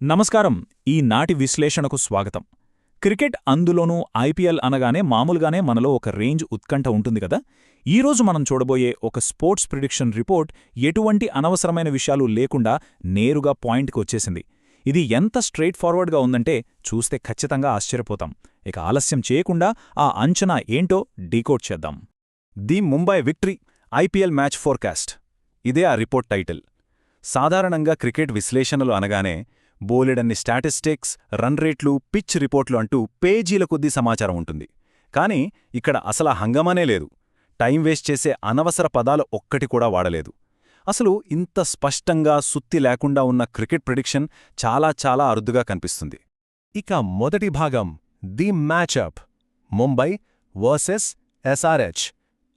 నమస్కారం. ఈనాటి విశ్లేషణకు స్వాగతం. క్రికెట్, అందులోనూ ఐపీఎల్ అనగానే మామూలుగానే మనలో ఒక రేంజ్ ఉత్కంఠ ఉంటుంది కదా. ఈరోజు మనం చూడబోయే ఒక స్పోర్ట్స్ ప్రిడిక్షన్ రిపోర్ట్ ఎటువంటి అనవసరమైన విషయాలు లేకుండా నేరుగా పాయింట్కి వచ్చేసింది. ఇది ఎంత స్ట్రెయిట్ ఫార్వర్డ్గా ఉందంటే చూస్తే ఖచ్చితంగా ఆశ్చర్యపోతాం. ఇక ఆలస్యం చేయకుండా ఆ అంచనా ఏంటో డీకోడ్ చేద్దాం. The Mumbai victory IPL match forecast. ఇదే ఆ రిపోర్ట్ టైటిల్. సాధారణంగా క్రికెట్ విశ్లేషణలు అనగానే బోలెడన్ని స్టాటిస్టిక్స్, రన్ రేట్లు, పిచ్ రిపోర్ట్లు అంటూ పేజీల కొద్దీ సమాచారం ఉంటుంది. కానీ ఇక్కడ అసలా హంగమానే లేదు. టైం వేస్ట్ చేసే అనవసర పదాలు ఒక్కటి కూడా వాడలేదు. అసలు ఇంత స్పష్టంగా సుత్తి లేకుండా ఉన్న క్రికెట్ ప్రిడిక్షన్ చాలా చాలా అరుదుగా కనిపిస్తుంది. ఇక మొదటి భాగం, the matchup, Mumbai versus SRH.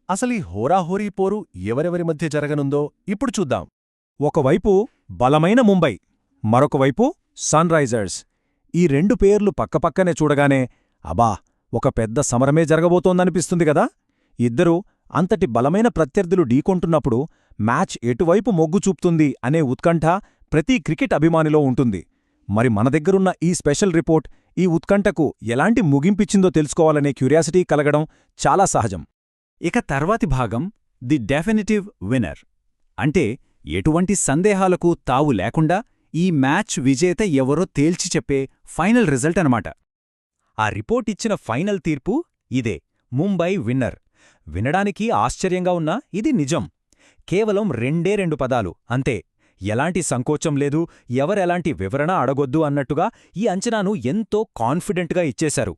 అసలీ హోరాహోరీ పోరు ఎవరెవరి మధ్య జరగనుందో ఇప్పుడు చూద్దాం. ఒకవైపు బలమైన ముంబై, మరొకవైపు సన్ రైజర్స్. ఈ రెండు పేర్లు పక్కపక్కనే చూడగానే అబా, ఒక పెద్ద సమరమే జరగబోతోందనిపిస్తుంది గదా. ఇద్దరూ అంతటి బలమైన ప్రత్యర్థులు ఢీకొంటున్నప్పుడు మ్యాచ్ ఎటువైపు మొగ్గు చూపుతుంది అనే ఉత్కంఠ ప్రతి క్రికెట్ అభిమానిలో ఉంటుంది. మరి మన దగ్గరున్న ఈ స్పెషల్ రిపోర్ట్ ఈ ఉత్కంఠకు ఎలాంటి ముగింపిచ్చిందో తెలుసుకోవాలనే క్యూరియాసిటీ కలగడం చాలా సహజం. ఇక తర్వాతి భాగం, ది డెఫినిటివ్ విన్నర్. అంటే ఎటువంటి సందేహాలకు తావు లేకుండా ఈ మ్యాచ్ విజేత ఎవరో తేల్చి చెప్పే ఫైనల్ రిజల్ట్ అనమాట. ఆ రిపోర్ట్ ఇచ్చిన ఫైనల్ తీర్పు ఇదే, ముంబై విన్నర్. వినడానికి ఆశ్చర్యంగా ఉన్నా ఇది నిజం. కేవలం రెండు పదాలు అంతే. ఎలాంటి సంకోచం లేదు, ఎవరెలాంటి వివరణ అడగొద్దు అన్నట్టుగా ఈ అంచనాను ఎంతో కాన్ఫిడెంట్గా ఇచ్చేశారు.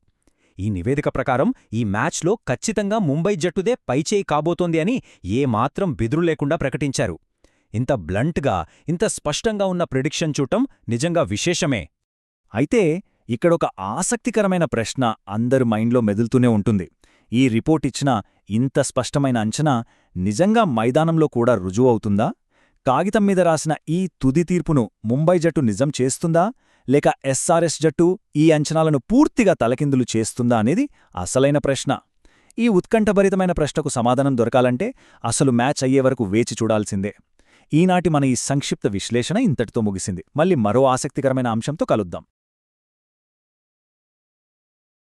ఈ నివేదిక ప్రకారం ఈ మ్యాచ్లో ఖచ్చితంగా ముంబై జట్టుదే పైచేయి కాబోతోంది అని ఏమాత్రం బెదురు లేకుండా ప్రకటించారు. ఇంత బ్లంట్గా, ఇంత స్పష్టంగా ఉన్న ప్రిడిక్షన్ చూడటం నిజంగా విశేషమే. అయితే ఇక్కడొక ఆసక్తికరమైన ప్రశ్న అందరి మైండ్లో మెదులుతూనే ఉంటుంది. ఈ రిపోర్ట్ ఇచ్చిన ఇంత స్పష్టమైన అంచనా నిజంగా మైదానంలో కూడా రుజువవుతుందా? కాగితం మీద రాసిన ఈ తుది తీర్పును ముంబై జట్టు నిజం చేస్తుందా, లేక ఎస్ఆర్ఎస్ జట్టు ఈ అంచనాలను పూర్తిగా తలకిందులు చేస్తుందా అనేది అసలైన ప్రశ్న. ఈ ఉత్కంఠభరితమైన ప్రశ్నకు సమాధానం దొరకాలంటే అసలు మ్యాచ్ అయ్యేవరకు వేచి చూడాల్సిందే. ఈనాటి మన ఈ సంక్షిప్త విశ్లేషణ ఇంతటితో ముగిసింది. మళ్ళీ మరో ఆసక్తికరమైన అంశంతో కలుద్దాం.